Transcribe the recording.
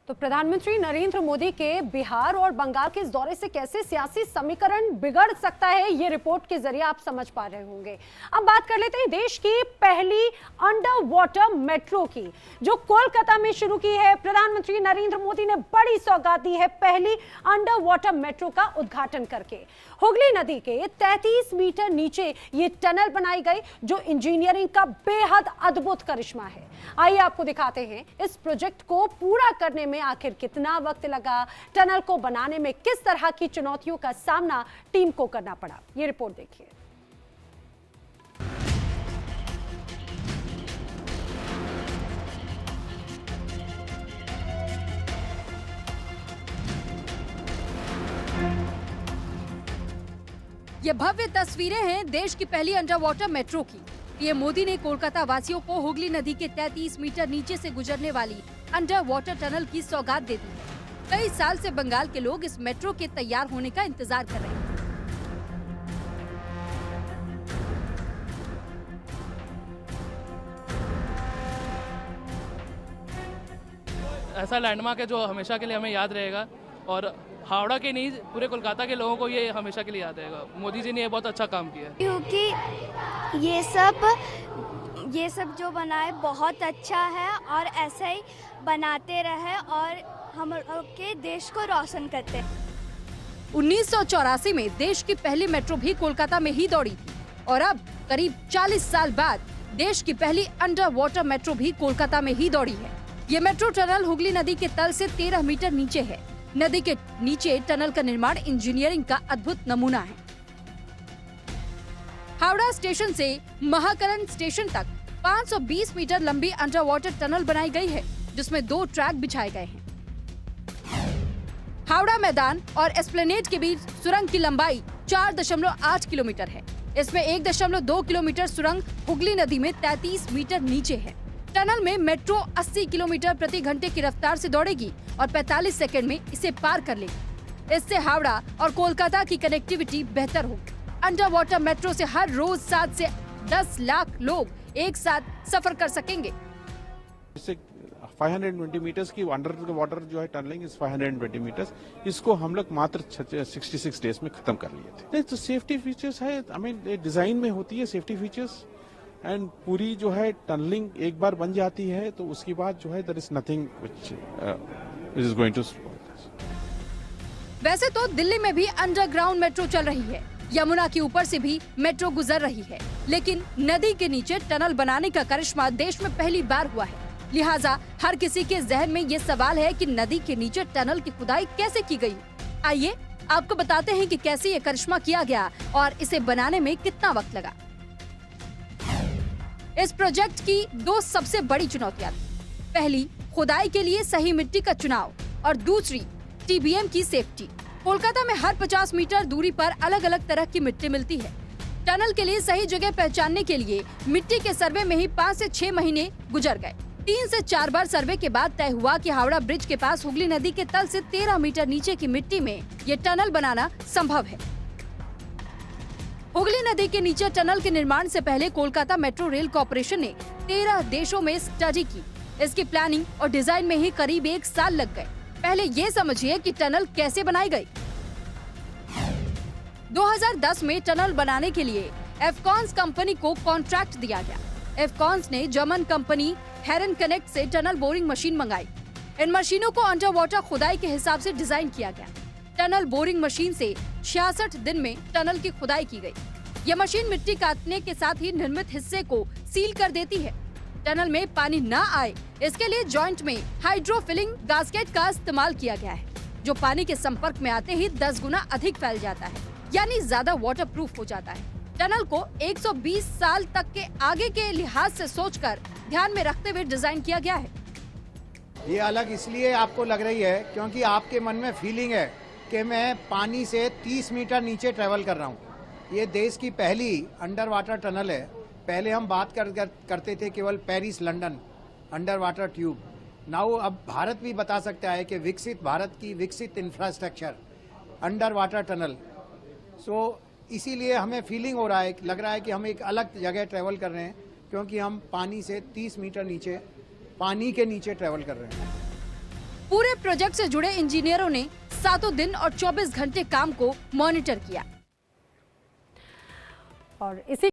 तो प्रधानमंत्री नरेंद्र मोदी के बिहार और बंगाल के इस दौरे से कैसे सियासी समीकरण बिगड़ सकता है, ये रिपोर्ट के जरिए आप समझ पा रहे होंगे। अब बात कर लेते हैं देश की पहली अंडर वाटर मेट्रो की, जो कोलकाता में शुरू की है। प्रधानमंत्री नरेंद्र मोदी ने बड़ी सौगात दी है पहली अंडर वाटर मेट्रो का उद्घाटन करके। हुगली नदी के 33 मीटर नीचे ये टनल बनाई गई, जो इंजीनियरिंग का बेहद अद्भुत करिश्मा है। आइए आपको दिखाते हैं इस प्रोजेक्ट को पूरा करने में आखिर कितना वक्त लगा, टनल को बनाने में किस तरह की चुनौतियों का सामना टीम को करना पड़ा। ये रिपोर्ट देखिए। ये भव्य तस्वीरें हैं देश की पहली अंडर वाटर मेट्रो की। पीएम मोदी ने कोलकाता वासियों को हुगली नदी के 33 मीटर नीचे से गुजरने वाली अंडर वाटर टनल की सौगात दे दी है। कई साल से बंगाल के लोग इस मेट्रो के तैयार होने का इंतजार कर रहे हैं। ऐसा लैंडमार्क है जो हमेशा के लिए हमें याद रहेगा, और हावड़ा के नहीं पूरे कोलकाता के लोगों को ये हमेशा के लिए याद रहेगा। मोदी जी ने ये बहुत अच्छा काम किया है, क्योंकि ये सब जो बना है बहुत अच्छा है और ऐसे ही बनाते रहे और हम लोग के देश को रोशन करते हैं। 1984 में देश की पहली मेट्रो भी कोलकाता में ही दौड़ी थी, और अब करीब 40 साल बाद देश की पहली अंडर वाटर मेट्रो भी कोलकाता में ही दौड़ी है। ये मेट्रो टनल हुगली नदी के तल से 13 मीटर नीचे है। नदी के नीचे टनल का निर्माण इंजीनियरिंग का अद्भुत नमूना है। हावड़ा स्टेशन से महाकरण स्टेशन तक 520 मीटर लंबी अंडर वाटर टनल बनाई गई है, जिसमें 2 ट्रैक बिछाए गए हैं। हावड़ा मैदान और एस्प्लेनेड के बीच सुरंग की लंबाई 4.8 किलोमीटर है। इसमें 1.2 किलोमीटर सुरंग हुगली नदी में 33 मीटर नीचे है। टनल में मेट्रो 80 किलोमीटर प्रति घंटे की रफ्तार से दौड़ेगी और 45 सेकंड में इसे पार कर लेगी। इससे हावड़ा और कोलकाता की कनेक्टिविटी बेहतर होगी। अंडर वाटर मेट्रो से हर रोज 7 से 10 लाख लोग एक साथ सफर कर सकेंगे। इससे 520 मीटर्स की अंडर वाटर जो है टनलिंग इस 520 मीटर्स, इसको हम लोग मात्र 66 डेज में खत्म कर लिए थे। तो सेफ्टी फीचर्स है, आई मीन डिजाइन में होती है सेफ्टी फीचर्स, एंड पूरी जो है टनलिंग एक बार बन जाती है तो उसके बाद जो है there is nothing which is going to. वैसे तो दिल्ली में भी अंडरग्राउंड मेट्रो चल रही है, यमुना के ऊपर से भी मेट्रो गुजर रही है, लेकिन नदी के नीचे टनल बनाने का करिश्मा देश में पहली बार हुआ है। लिहाजा हर किसी के जहन में ये सवाल है कि नदी के नीचे टनल की खुदाई कैसे की गई। आइए आपको बताते हैं कि कैसे ये करिश्मा किया गया और इसे बनाने में कितना वक्त लगा। इस प्रोजेक्ट की 2 सबसे बड़ी चुनौतियां थी। पहली, खुदाई के लिए सही मिट्टी का चुनाव, और दूसरी टीबीएम की सेफ्टी। कोलकाता में हर 50 मीटर दूरी पर अलग अलग तरह की मिट्टी मिलती है। टनल के लिए सही जगह पहचानने के लिए मिट्टी के सर्वे में ही 5 से 6 महीने गुजर गए। 3 से 4 बार सर्वे के बाद तय हुआ कि हावड़ा ब्रिज के पास हुगली नदी के तल से 13 मीटर नीचे की मिट्टी में ये टनल बनाना संभव है। हुगली नदी के नीचे टनल के निर्माण से पहले कोलकाता मेट्रो रेल कॉर्पोरेशन ने 13 देशों में स्टडी की। इसकी प्लानिंग और डिजाइन में ही करीब 1 साल लग गए। पहले ये समझिए कि टनल कैसे बनाई गई। 2010 में टनल बनाने के लिए एफकॉन्स कंपनी को कॉन्ट्रैक्ट दिया गया। एफकॉन्स ने जर्मन कंपनी हेरन कनेक्ट से टनल बोरिंग मशीन मंगाई। इन मशीनों को अंडर वाटर खुदाई के हिसाब से डिजाइन किया गया। टनल बोरिंग मशीन से 66 दिन में टनल की खुदाई की गई। यह मशीन मिट्टी काटने के साथ ही निर्मित हिस्से को सील कर देती है। टनल में पानी न आए इसके लिए जॉइंट में हाइड्रोफिलिंग गास्केट का इस्तेमाल किया गया है, जो पानी के संपर्क में आते ही 10 गुना अधिक फैल जाता है, यानी ज्यादा वाटर प्रूफ हो जाता है। टनल को 120 साल तक के आगे के लिहाज से सोचकर ध्यान में रखते हुए डिजाइन किया गया है। ये अलग इसलिए आपको लग रही है क्योंकि आपके मन में फीलिंग है कि मैं पानी से 30 मीटर नीचे ट्रेवल कर रहा हूँ। ये देश की पहली अंडर वाटर टनल है। पहले हम बात करते थे केवल Paris London under water tube. Now अब भारत भी बता सकता है कि विकसित भारत की विकसित इंफ्रास्ट्रक्चर अंडर वाटर टनल। सो इसीलिए हमें फीलिंग हो रहा है, लग रहा है कि हम एक अलग जगह ट्रेवल कर रहे हैं, क्योंकि हम पानी से 30 मीटर नीचे, पानी के नीचे ट्रेवल कर रहे हैं। पूरे प्रोजेक्ट से जुड़े इंजीनियरों ने 7 दिन और 24 घंटे काम को मॉनिटर किया। और इसी